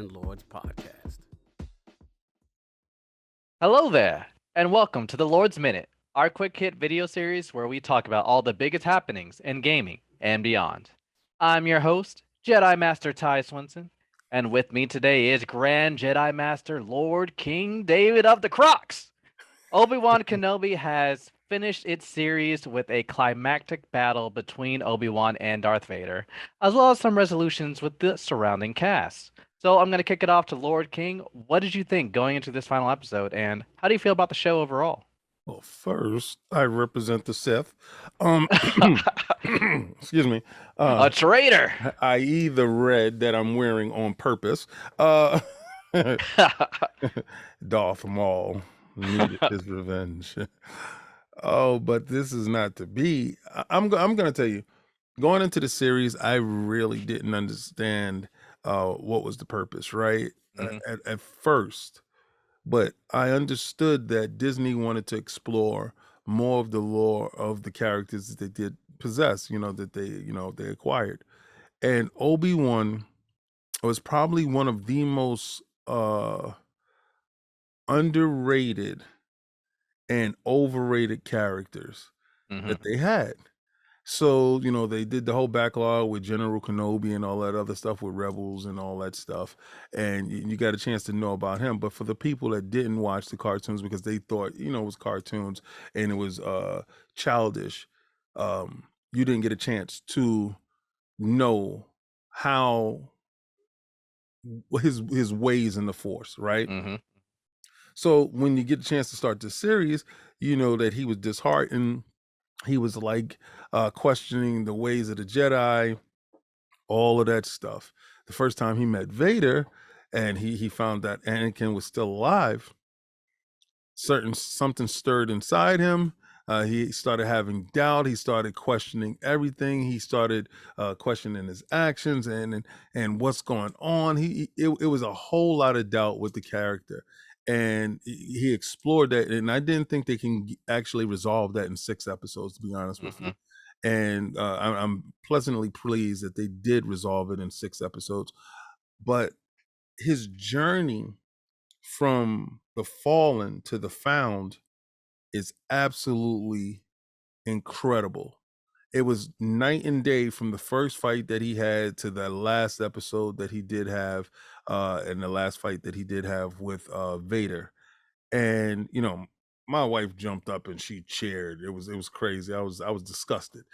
Iron Lords podcast. Hello there, and welcome to the Lord's Minute, our quick hit video series where we talk about all the biggest happenings in gaming and beyond. I'm your host, Jedi Master Ty Swinson, and with me today is Grand Jedi Master Lord King David of the Crocs. Obi-Wan Kenobi has finished its series with a climactic battle between Obi-Wan and Darth Vader, as well as some resolutions with the surrounding cast. So I'm going to kick it off to Lord King. What did you think going into this final episode, and how do you feel about the show overall? Well, first, I represent the Sith. Excuse me. A traitor! I.e. the red that I'm wearing on purpose. Darth Maul needed his revenge. Oh, but this is not to be. I'm going to tell you, going into the series, I really didn't understand what was the purpose, right? Mhm. At first. But I understood that Disney wanted to explore more of the lore of the characters that they did possess, that they acquired. And Obi-Wan was probably one of the most underrated and overrated characters that they had. So, they did the whole backlog with General Kenobi and all that other stuff with Rebels and all that stuff. And you got a chance to know about him. But for the people that didn't watch the cartoons because they thought, it was cartoons and it was childish, you didn't get a chance to know how his ways in the Force, right? Mhm. So when you get a chance to start the series, you know that he was disheartened. He was like questioning the ways of the Jedi, all of that stuff. The first time he met Vader and he found that Anakin was still alive, something stirred inside him. He started having doubt. He started questioning everything. He started questioning his actions and what's going on. It was a whole lot of doubt with the character. And he explored that, and I didn't think they can actually resolve that in 6 episodes, to be honest with you. And I'm pleasantly pleased that they did resolve it in 6 episodes. But his journey from the fallen to the found is absolutely incredible. It was night and day from the first fight that he had to the last episode that he did have, and the last fight that he did have with Vader. And my wife jumped up and she cheered. It was crazy. I was disgusted,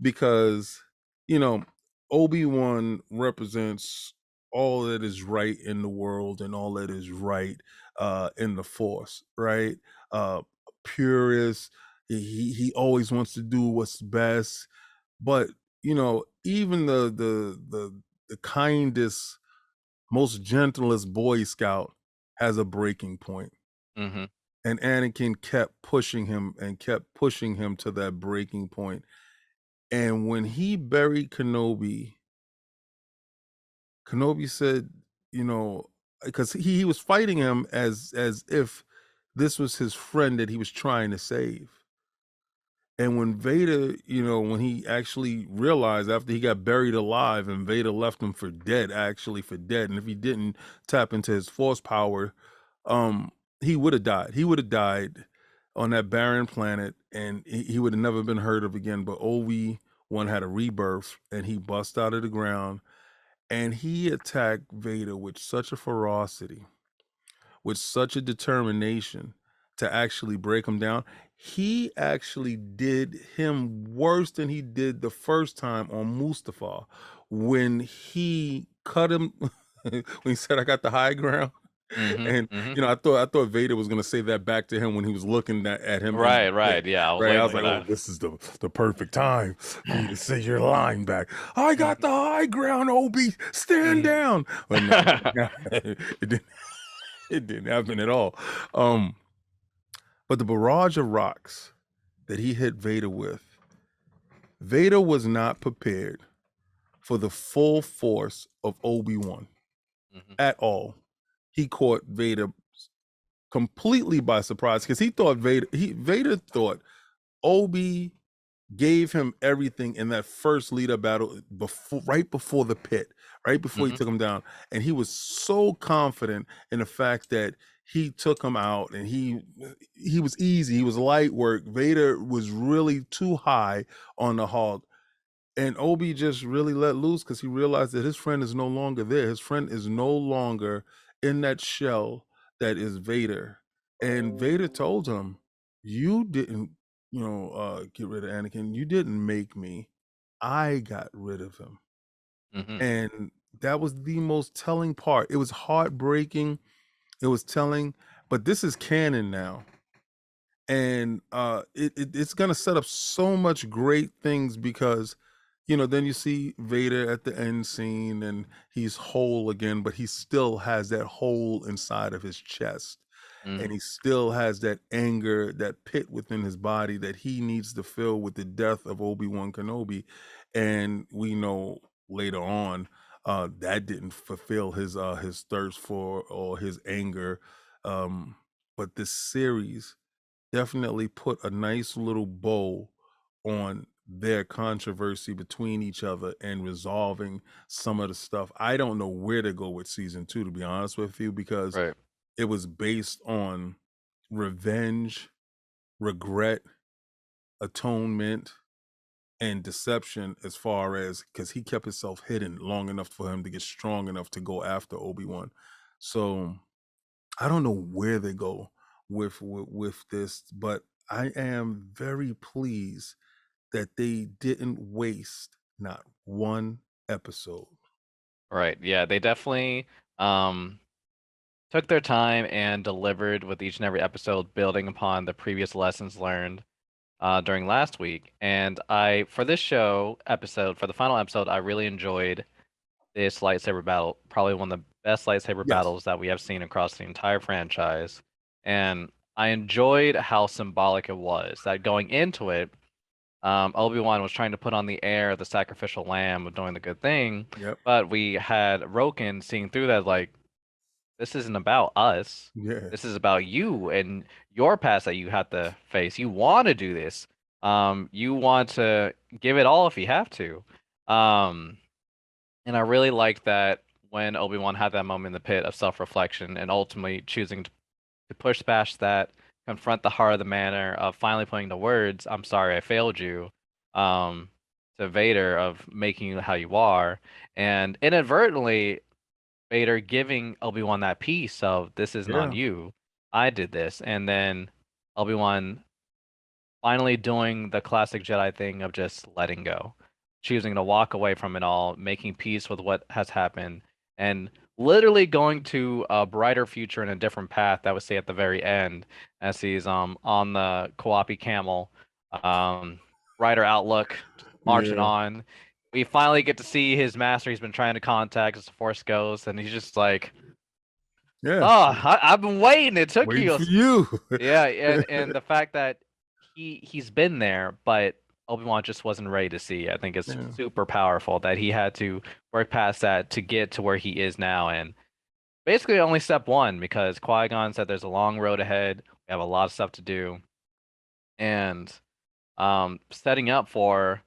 because Obi-Wan represents all that is right in the world and all that is right in the Force, right? Purist. He always wants to do what's best, but even the kindest, most gentlest Boy Scout has a breaking point. Mhm. And Anakin kept pushing him to that breaking point. And when he buried Kenobi said, because he was fighting him as if this was his friend that he was trying to save. And when Vader, when he actually realized after he got buried alive and Vader left him for dead, and if he didn't tap into his Force power, he would have died. He would have died on that barren planet, and he would have never been heard of again. But Obi-Wan had a rebirth, and he bust out of the ground, and he attacked Vader with such a ferocity, with such a determination to actually break him down. He actually did him worse than he did the first time on Mustafar when he cut him when he said, "I got the high ground." And I thought Vader was gonna say that back to him when he was looking at him. Right. Yeah, I was Right. I waiting was for like, that. "Oh, this is the perfect time for you to say your line back. I got the high ground, Obi. Stand down." But no, it didn't happen at all. But the barrage of rocks that he hit Vader with, Vader was not prepared for the full force of Obi-Wan at all. He caught Vader completely by surprise because he thought Vader thought Obi gave him everything in that first lead-up battle right before the pit, right before he Mhm. took him down, and he was so confident in the fact that he took him out, and he was easy. He was light work. Vader was really too high on the hog, and Obi just really let loose because he realized that his friend is no longer there. His friend is no longer in that shell that is Vader. And Vader told him, "You didn't, get rid of Anakin. You didn't make me. I got rid of him." Mhm. And that was the most telling part. It was heartbreaking. It was telling, but this is canon now, and it's gonna set up so much great things because then you see Vader at the end scene and he's whole again, but he still has that hole inside of his chest, and Mhm. he still has that anger, that pit within his body that he needs to fill with the death of Obi-Wan Kenobi. And we know later on that didn't fulfill his thirst for or his anger. But this series definitely put a nice little bow on their controversy between each other and resolving some of the stuff. I don't know where to go with season 2, to be honest with you, because Right. it was based on revenge, regret, atonement, and deception, as far as because he kept himself hidden long enough for him to get strong enough to go after Obi-Wan. So I don't know where they go with this, but I am very pleased that they didn't waste not one episode. Right. Yeah, they definitely um took their time and delivered with each and every episode, building upon the previous lessons learned during last week. And for this show episode, for the final episode, I really enjoyed this lightsaber battle. Probably one of the best lightsaber Yes. battles that we have seen across the entire franchise. And I enjoyed how symbolic it was. That going into it, Obi-Wan was trying to put on the air the sacrificial lamb of doing the good thing, Yep. but we had Roken seeing through that, like, this isn't about us. Yeah. This is about you and your past that you have to face. You want to do this. You want to give it all if you have to. Um, and I really liked that when Obi-Wan had that moment in the pit of self-reflection and ultimately choosing to push past that, confront the heart of the matter of finally putting the words, "I'm sorry I failed you," um, to Vader of making you how you are, and inadvertently Vader giving Obi-Wan that piece of this isn't on Yeah. you. I did this. And then Obi-Wan finally doing the classic Jedi thing of just letting go, choosing to walk away from it all, making peace with what has happened, and literally going to a brighter future and a different path that we see at the very end as he's on the Koapi camel, um, brighter outlook, marching Yeah. on. We finally get to see his master he's been trying to contact as the Force Ghost, and he's just like, Yeah. "Oh, I've been waiting. It took Waiting you." for you. Yeah, and the fact that he's been there, but Obi-Wan just wasn't ready to see. I think it's Yeah. super powerful that he had to work past that to get to where he is now, and basically only step one because Qui-Gon said there's a long road ahead. We have a lot of stuff to do, and setting up for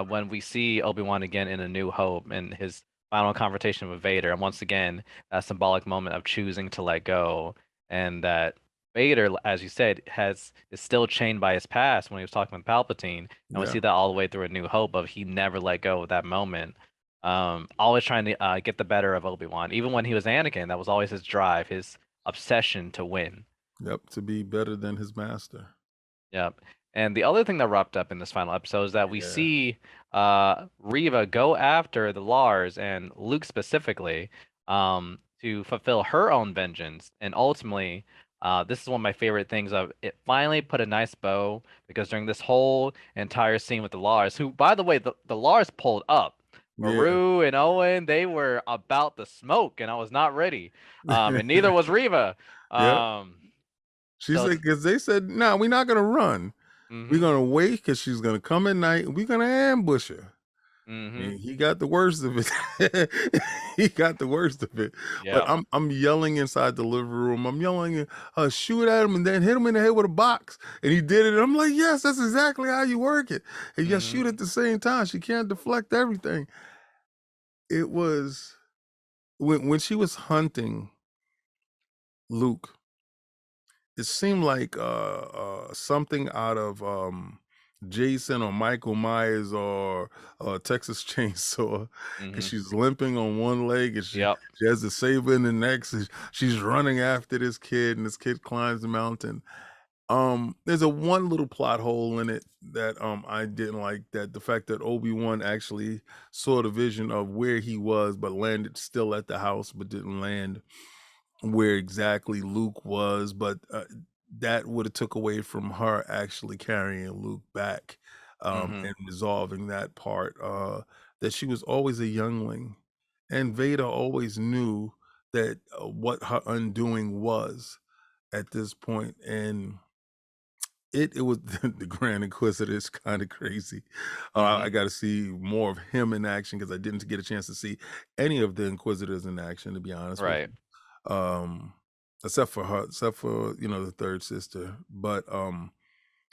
when we see Obi-Wan again in A New Hope and his final confrontation with Vader, and once again that symbolic moment of choosing to let go, and that Vader, as you said, is still chained by his past when he was talking with Palpatine, and we Yeah. see that all the way through A New Hope of he never let go of that moment. Always trying to get the better of Obi-Wan, even when he was Anakin, that was always his drive, his obsession to win. Yep. To be better than his master. Yep. And the other thing that wrapped up in this final episode is that we Yeah. see Reva go after the Lars and Luke specifically to fulfill her own vengeance. And ultimately, this is one of my favorite things of it finally put a nice bow because during this whole entire scene with the Lars, who by the way, the Lars pulled up. Yeah. Maru and Owen, they were about to smoke, and I was not ready. And neither was Reva. Yep. Um, She so said, because they said, "No, we're not gonna run. We're mm-hmm, gonna wait because she's gonna come at night and we're gonna ambush her." mm-hmm. And he got the worst of it. He got the worst of it. But Yeah. I'm yelling inside the living room. I'm yelling, shoot at him and then hit him in the head with a box. And he did it. And I'm like, yes, that's exactly how you work it. And you Mhm. shoot at the same time. She can't deflect everything. it was when she was hunting Luke, it seemed like something out of Jason or Michael Myers or Texas Chainsaw, because Hmm. she's limping on one leg and she Yep. she has the saber in the next. And she's running after this kid, and this kid climbs the mountain. There's a one little plot hole in it that I didn't like, that the fact that Obi-Wan actually saw the vision of where he was, but landed still at the house, but didn't land where exactly Luke was. But that would have took away from her actually carrying Luke back, Hmm. and resolving that part, that she was always a youngling, and Vader always knew that what her undoing was at this point. And it was the Grand Inquisitor is kinda crazy. I Hmm. gotta see more of him in action, because I didn't get a chance to see any of the Inquisitors in action, to be honest with Right. you. Except for her, except for, the 3rd sister. But,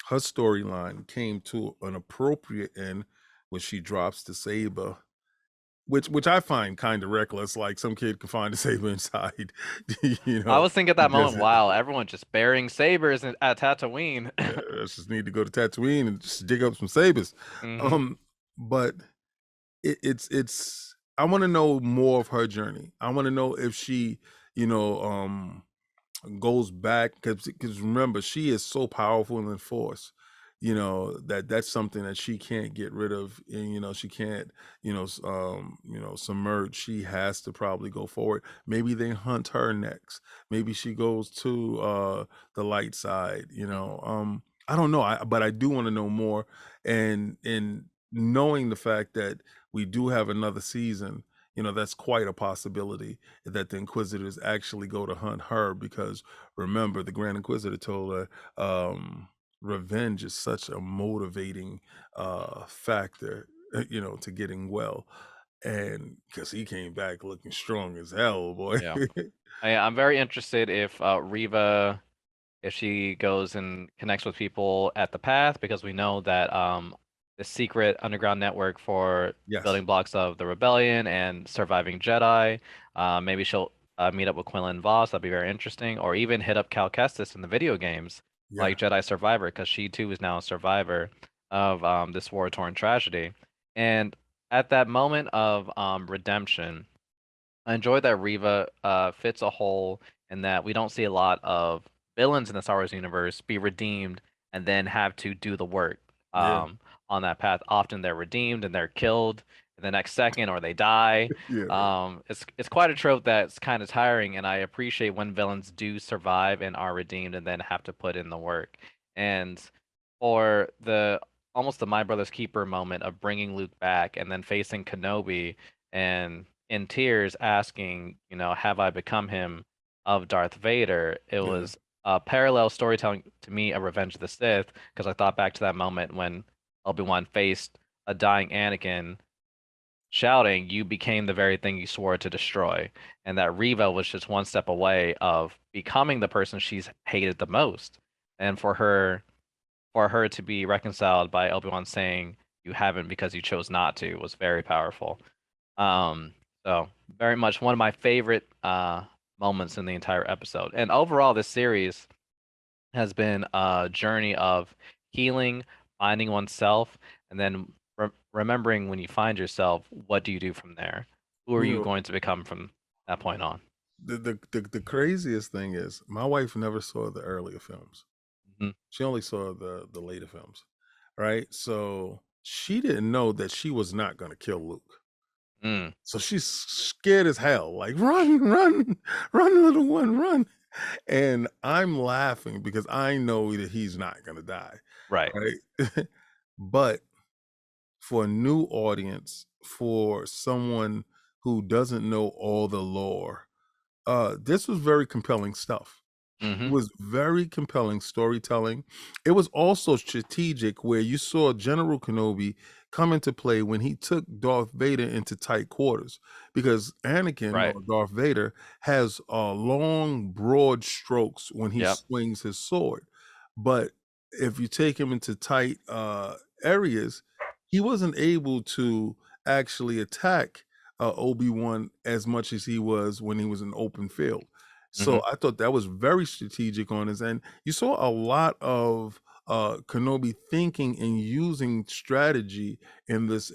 her storyline came to an appropriate end when she drops the saber, which I find kinda reckless. Like, some kid can find a saber inside, you I know, was thinking at the that moment, desert. wow, everyone just bearing sabers at Tatooine. Just need to go to Tatooine and just dig up some sabers. Hmm. Um, but it's I want to know more of her journey. I want to know if she, you know, um, goes back, because remember, she is so powerful in the Force. That's something that she can't get rid of, and she can't, submerge. She has to probably go forward. Maybe they hunt her next. Maybe she goes to the light side. I don't know. But I do want to know more, and knowing the fact that we do have another season. That's quite a possibility that the Inquisitors actually go to hunt her, because remember, the Grand Inquisitor told her, revenge is such a motivating factor, to getting well. And because he came back looking strong as hell, boy. Yeah. I'm very interested if Reva, if she goes and connects with people at the path, because we know that the secret underground network for Yes. building blocks of the rebellion and surviving Jedi. Maybe she'll meet up with Quinlan Voss. That'd be very interesting. Or even hit up Cal Kestis in the video games, Yeah. like Jedi Survivor, because she too is now a survivor of this war-torn tragedy. And at that moment of redemption, I enjoy that Reva fits a hole in that we don't see a lot of villains in the Star Wars universe be redeemed and then have to do the work Yeah. on that path. Often they're redeemed and they're killed in the next second, or they die. Yeah. Right. It's quite a trope that's kind of tiring, and I appreciate when villains do survive and are redeemed and then have to put in the work. And for the almost the My Brother's Keeper moment of bringing Luke back and then facing Kenobi and in tears asking, have I become him of Darth Vader? It Yeah. was parallel storytelling to me of Revenge of the Sith, because I thought back to that moment when Obi-Wan faced a dying Anakin shouting, "You became the very thing you swore to destroy." And that Reva was just one step away of becoming the person she's hated the most. And for her to be reconciled by Obi-Wan saying, "You haven't because you chose not to," was very powerful. Um, so very much one of my favorite moments in the entire episode. And overall, this series has been a journey of healing, finding oneself, and then remembering when you find yourself, what do you do from there? Who are You you know, going to become from that point on? the craziest thing is, my wife never saw the earlier films. Mhm. She only saw the later films, right? So she didn't know that she was not going to kill Luke. Mm, So she's scared as hell, like, run, run, run, little one, run. And I'm laughing because I know that he's not going to die, right. right? But for a new audience, for someone who doesn't know all the lore, this was very compelling stuff. It Hmm. was very compelling storytelling. It was also strategic, where you saw General Kenobi come into play when he took Darth Vader into tight quarters, because Anakin, Right. or Darth Vader, has long, broad strokes when he Yep. swings his sword. But if you take him into tight areas, he wasn't able to actually attack Obi-Wan as much as he was when he was in open field. Hmm. So I thought that was very strategic on his end. You saw a lot of Kenobi thinking and using strategy in this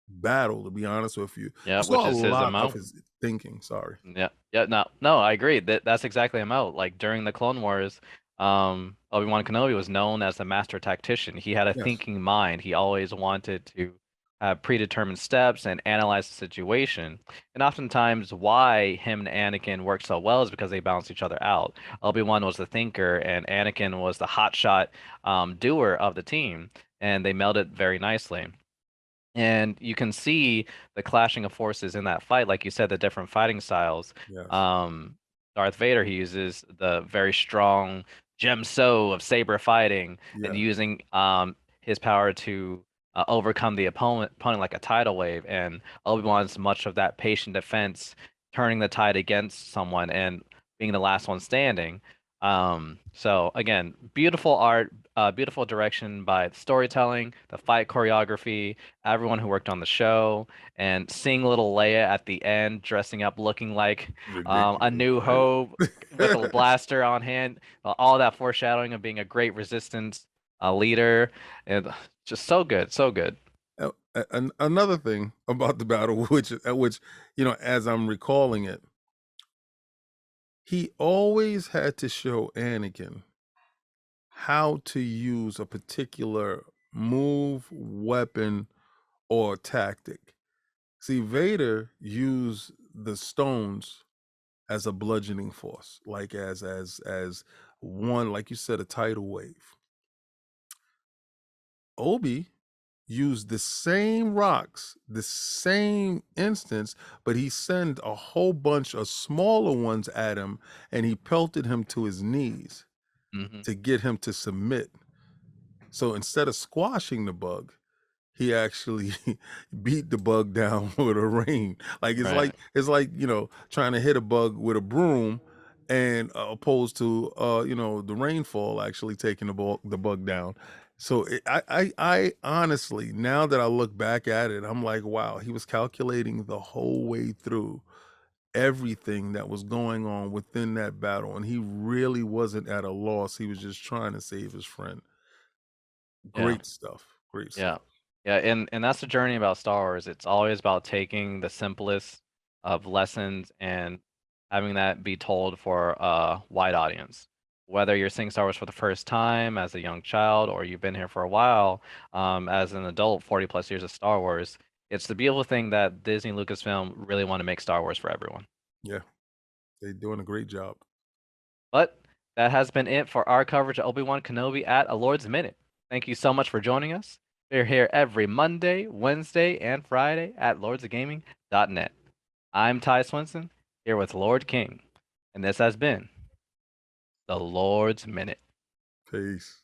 battle, to be honest with you. Yeah, You saw which a is his lot of MO. his thinking, sorry. Yeah, yeah, no, I agree. That's exactly him out. Like during the Clone Wars, Obi-Wan Kenobi was known as the master tactician. He had a Yes. thinking mind. He always wanted to have predetermined steps and analyze the situation. And oftentimes, why him and Anakin worked so well is because they balanced each other out. Obi-Wan was the thinker, and Anakin was the hotshot doer of the team, and they melded very nicely. And you can see the clashing of forces in that fight, like you said, the different fighting styles. Yes. Um, Darth Vader, he uses the very strong gem so of saber fighting and Yeah. using his power to overcome the opponent like a tidal wave. And Obi-Wan's much of that patient defense, turning the tide against someone and being the last one standing. So again, beautiful art, beautiful direction by the storytelling, the fight choreography, everyone who worked on the show, and seeing little Leia at the end dressing up looking like a Ridiculous, New Hope with a right? blaster on hand, all that foreshadowing of being a great resistance leader, and just so good, so good. Another thing about the battle, which as I'm recalling it, he always had to show Anakin how to use a particular move, weapon, or tactic. See, Vader used the stones as a bludgeoning force, like as one, like you said, a tidal wave. Obi used the same rocks, the same instance, but he sent a whole bunch of smaller ones at him, and he pelted him to his knees Hmm. to get him to submit. So instead of squashing the bug, he actually beat the bug down with a rain. Like Right. it's like trying to hit a bug with a broom, and opposed to the rainfall actually taking the bug down. So I honestly, now that I look back at it, I'm like, wow, he was calculating the whole way through everything that was going on within that battle, and he really wasn't at a loss. He was just trying to save his friend. Yeah. Great stuff. Great Yeah. stuff. Yeah, and that's the journey about Star Wars. It's always about taking the simplest of lessons and having that be told for a wide audience. Whether you're seeing Star Wars for the first time as a young child or you've been here for a while, as an adult, 40 plus years of Star Wars, it's the beautiful thing that Disney and Lucasfilm really want to make Star Wars for everyone. Yeah, they're doing a great job. But that has been it for our coverage of Obi-Wan Kenobi at A Lord's Minute. Thank you so much for joining us. We're here every Monday, Wednesday, and Friday at lordsofgaming.net. I'm Ty Swenson, here with Lord King, and this has been The Lord's Minute. Peace.